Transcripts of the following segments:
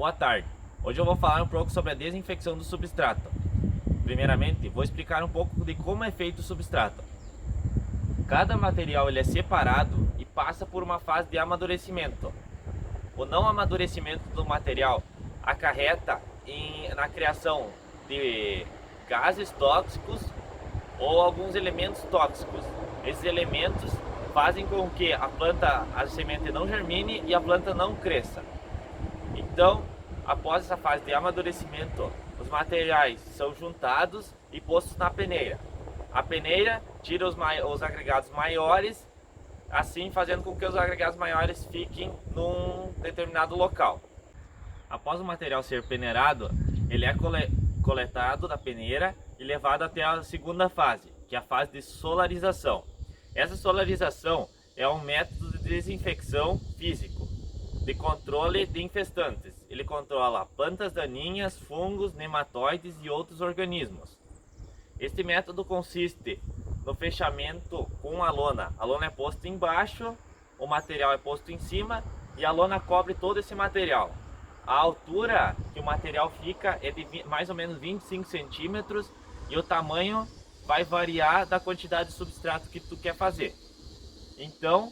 Boa tarde. Hoje eu vou falar um pouco sobre a desinfecção do substrato. Primeiramente, vou explicar um pouco de como é feito o substrato. Cada material ele é separado e passa por uma fase de amadurecimento. O não amadurecimento do material acarreta na criação de gases tóxicos ou alguns elementos tóxicos. Esses elementos fazem com que a semente não germine e a planta não cresça. Então, após essa fase de amadurecimento, os materiais são juntados e postos na peneira. A peneira tira os agregados maiores, assim fazendo com que os agregados maiores fiquem num determinado local. Após o material ser peneirado, ele é coletado da peneira e levado até a segunda fase, que é a fase de solarização. Essa solarização é um método de desinfecção físico, de controle de infestantes. Ele controla plantas daninhas, fungos, nematóides e outros organismos. Este método consiste no fechamento com a lona. A lona é posta embaixo, o material é posto em cima e a lona cobre todo esse material. A altura que o material fica é de mais ou menos 25 centímetros e o tamanho vai variar da quantidade de substrato que tu quer fazer. Então,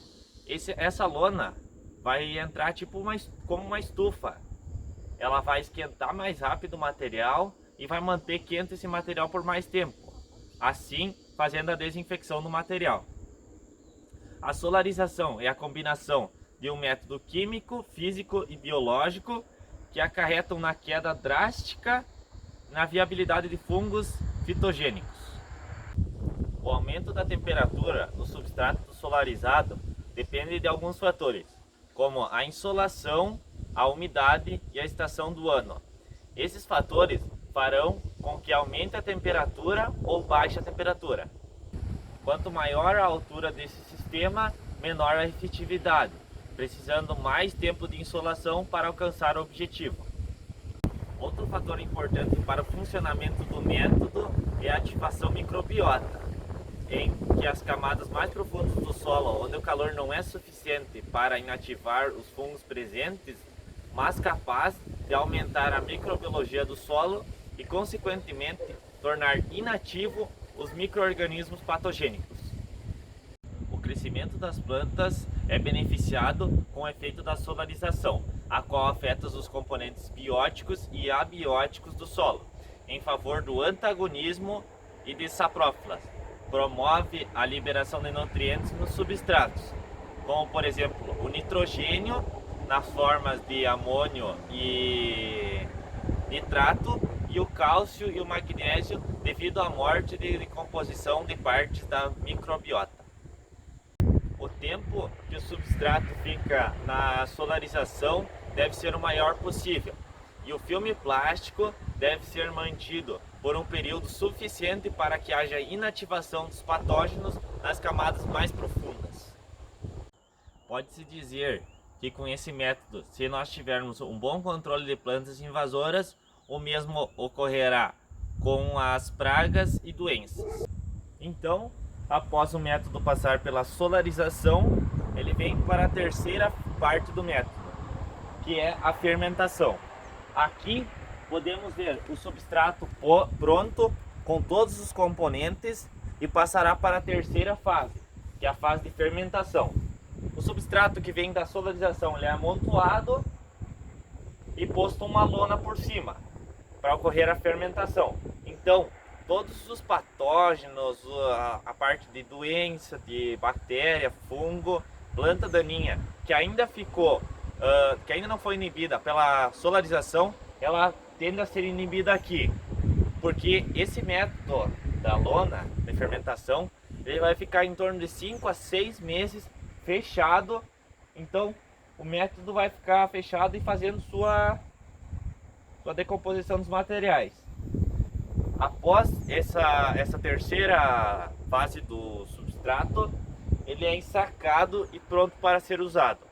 essa lona vai entrar como uma estufa. Ela vai esquentar mais rápido o material e vai manter quente esse material por mais tempo, assim fazendo a desinfecção do material. A solarização é a combinação de um método químico, físico e biológico que acarretam na queda drástica na viabilidade de fungos fitogênicos. O aumento da temperatura do substrato solarizado depende de alguns fatores, como a insolação, a umidade e a estação do ano. Esses fatores farão com que aumente a temperatura ou baixe a temperatura. Quanto maior a altura desse sistema, menor a efetividade, precisando mais tempo de insolação para alcançar o objetivo. Outro fator importante para o funcionamento do método é a ativação microbiota, em que as camadas mais profundas do solo, onde o calor não é suficiente para inativar os fungos presentes, mas capaz de aumentar a microbiologia do solo e, consequentemente, tornar inativo os micro-organismos patogênicos. O crescimento das plantas é beneficiado com o efeito da solarização, a qual afeta os componentes bióticos e abióticos do solo, em favor do antagonismo e de saprófilas. Promove a liberação de nutrientes nos substratos, como por exemplo o nitrogênio nas formas de amônio e nitrato, e o cálcio e o magnésio devido à morte de decomposição de partes da microbiota. O tempo que o substrato fica na solarização deve ser o maior possível, e o filme plástico deve ser mantido por um período suficiente para que haja inativação dos patógenos nas camadas mais profundas. Pode-se dizer que com esse método, se nós tivermos um bom controle de plantas invasoras, o mesmo ocorrerá com as pragas e doenças. Então, após o método passar pela solarização, ele vem para a terceira parte do método, que é a fermentação. Aqui podemos ver o substrato pronto com todos os componentes e passará para a terceira fase, que é a fase de fermentação. O substrato que vem da solarização ele é amontoado e posto uma lona por cima para ocorrer a fermentação. Então, todos os patógenos, a parte de doença, de bactéria, fungo, planta daninha que ainda não foi inibida pela solarização, ela tende a ser inibida aqui, porque esse método da lona de fermentação ele vai ficar em torno de 5 a 6 meses fechado. Então o método vai ficar fechado e fazendo sua decomposição dos materiais. Após essa terceira fase do substrato, ele é ensacado e pronto para ser usado.